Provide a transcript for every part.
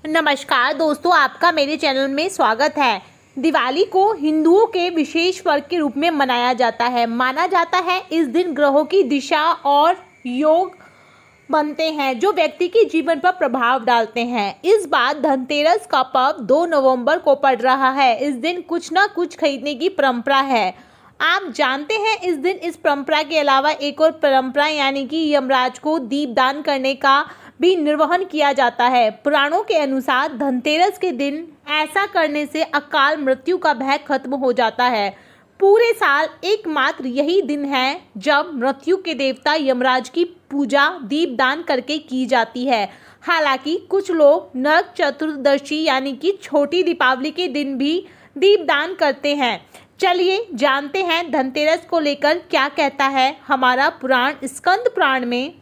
नमस्कार दोस्तों, आपका मेरे चैनल में स्वागत है। दिवाली को हिंदुओं के विशेष पर्व के रूप में मनाया जाता है। माना जाता है इस दिन ग्रहों की दिशा और योग बनते हैं जो व्यक्ति के जीवन पर प्रभाव डालते हैं। इस बार धनतेरस का पर्व 2 नवंबर को पड़ रहा है। इस दिन कुछ ना कुछ खरीदने की परंपरा है। आप जानते हैं इस दिन इस परंपरा के अलावा एक और परंपरा यानी कि यमराज को दीपदान करने का भी निर्वहन किया जाता है। पुराणों के अनुसार धनतेरस के दिन ऐसा करने से अकाल मृत्यु का भय खत्म हो जाता है। पूरे साल एकमात्र यही दिन है जब मृत्यु के देवता यमराज की पूजा दीपदान करके की जाती है। हालांकि कुछ लोग नरक चतुर्दशी यानी कि छोटी दीपावली के दिन भी दीपदान करते हैं। चलिए जानते हैं धनतेरस को लेकर क्या कहता है हमारा पुराण। स्कंद पुराण में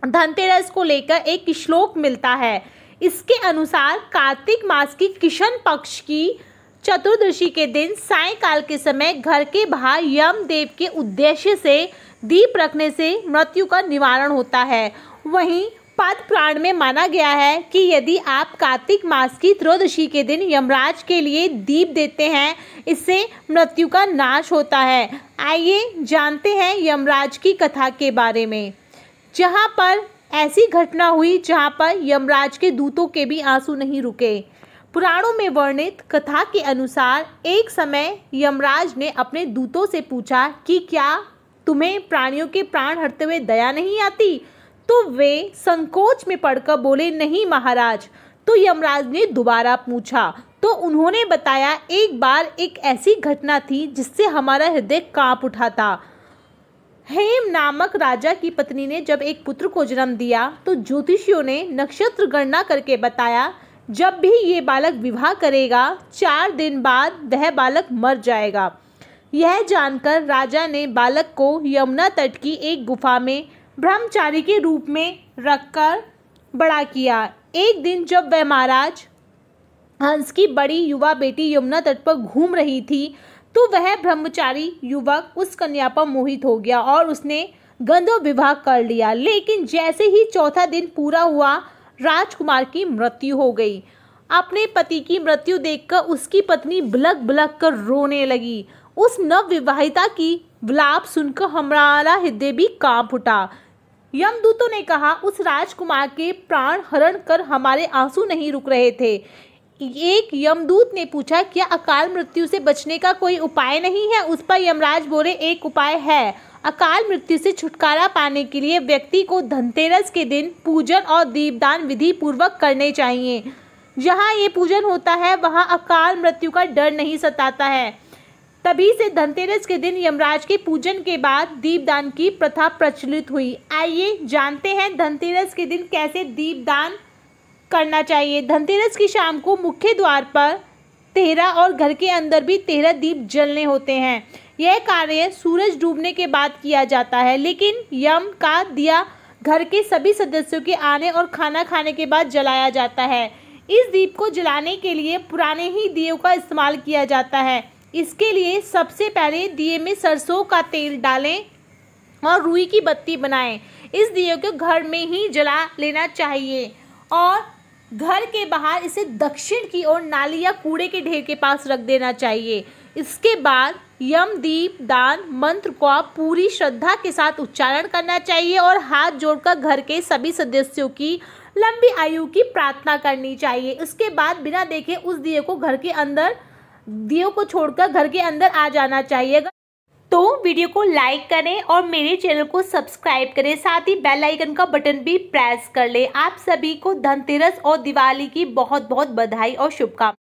धनतेरस को लेकर एक श्लोक मिलता है। इसके अनुसार कार्तिक मास की कृष्ण पक्ष की चतुर्दशी के दिन सायंकाल के समय घर के बाहर यमदेव के उद्देश्य से दीप रखने से मृत्यु का निवारण होता है। वहीं पद्म पुराण में माना गया है कि यदि आप कार्तिक मास की त्रयोदशी के दिन यमराज के लिए दीप देते हैं, इससे मृत्यु का नाश होता है। आइए जानते हैं यमराज की कथा के बारे में। जहां पर ऐसी घटना हुई जहां पर यमराज के दूतों के भी आंसू नहीं रुके। पुराणों में वर्णित कथा के अनुसार एक समय यमराज ने अपने दूतों से पूछा कि क्या तुम्हें प्राणियों के प्राण हरते हुए दया नहीं आती? तो वे संकोच में पड़कर बोले, नहीं महाराज। तो यमराज ने दोबारा पूछा तो उन्होंने बताया, एक बार एक ऐसी घटना थी जिससे हमारा हृदय कांप उठा था। हेम नामक राजा की पत्नी ने जब एक पुत्र को जन्म दिया तो ज्योतिषियों ने नक्षत्र गणना करके बताया, जब भी ये बालक विवाह करेगा 4 दिन बाद वह बालक मर जाएगा। यह जानकर राजा ने बालक को यमुना तट की एक गुफा में ब्रह्मचारी के रूप में रखकर बड़ा किया। एक दिन जब वह महाराज हंस की बड़ी युवा बेटी यमुना तट पर घूम रही थी तो वह ब्रह्मचारी युवक उस कन्या पर मोहित हो गया और उसने गंधर्व विवाह कर लिया। लेकिन जैसे ही 4था दिन पूरा हुआ, राजकुमार की मृत्यु हो गई। अपने पति की मृत्यु देखकर उसकी पत्नी बिलख बिलख कर रोने लगी। उस नवविवाहिता की विलाप सुनकर हमारा हृदय भी कांप उठा। यमदूतों ने कहा, उस राजकुमार के प्राण हरण कर हमारे आंसू नहीं रुक रहे थे। एक यमदूत ने पूछा, क्या अकाल मृत्यु से बचने का कोई उपाय नहीं है? उस पर यमराज बोले, एक उपाय है। अकाल मृत्यु से छुटकारा पाने के लिए व्यक्ति को धनतेरस के दिन पूजन और दीपदान विधि पूर्वक करने चाहिए। जहाँ ये पूजन होता है वहाँ अकाल मृत्यु का डर नहीं सताता है। तभी से धनतेरस के दिन यमराज के पूजन के बाद दीपदान की प्रथा प्रचलित हुई। आइए जानते हैं धनतेरस के दिन कैसे दीपदान करना चाहिए। धनतेरस की शाम को मुख्य द्वार पर 13 और घर के अंदर भी 13 दीप जलने होते हैं। यह कार्य सूरज डूबने के बाद किया जाता है, लेकिन यम का दिया घर के सभी सदस्यों के आने और खाना खाने के बाद जलाया जाता है। इस दीप को जलाने के लिए पुराने ही दियों का इस्तेमाल किया जाता है। इसके लिए सबसे पहले दिए में सरसों का तेल डालें और रुई की बत्ती बनाएं। इस दिए को घर में ही जला लेना चाहिए और घर के बाहर इसे दक्षिण की ओर नाली या कूड़े के ढेर के पास रख देना चाहिए। इसके बाद यम दीप दान मंत्र का पूरी श्रद्धा के साथ उच्चारण करना चाहिए और हाथ जोड़कर घर के सभी सदस्यों की लंबी आयु की प्रार्थना करनी चाहिए। उसके बाद बिना देखे उस दिए को घर के अंदर दियों को छोड़कर घर के अंदर आ जाना चाहिए। तो वीडियो को लाइक करें और मेरे चैनल को सब्सक्राइब करें, साथ ही बेल आइकन का बटन भी प्रेस कर लें। आप सभी को धनतेरस और दिवाली की बहुत बहुत बधाई और शुभकामनाएं।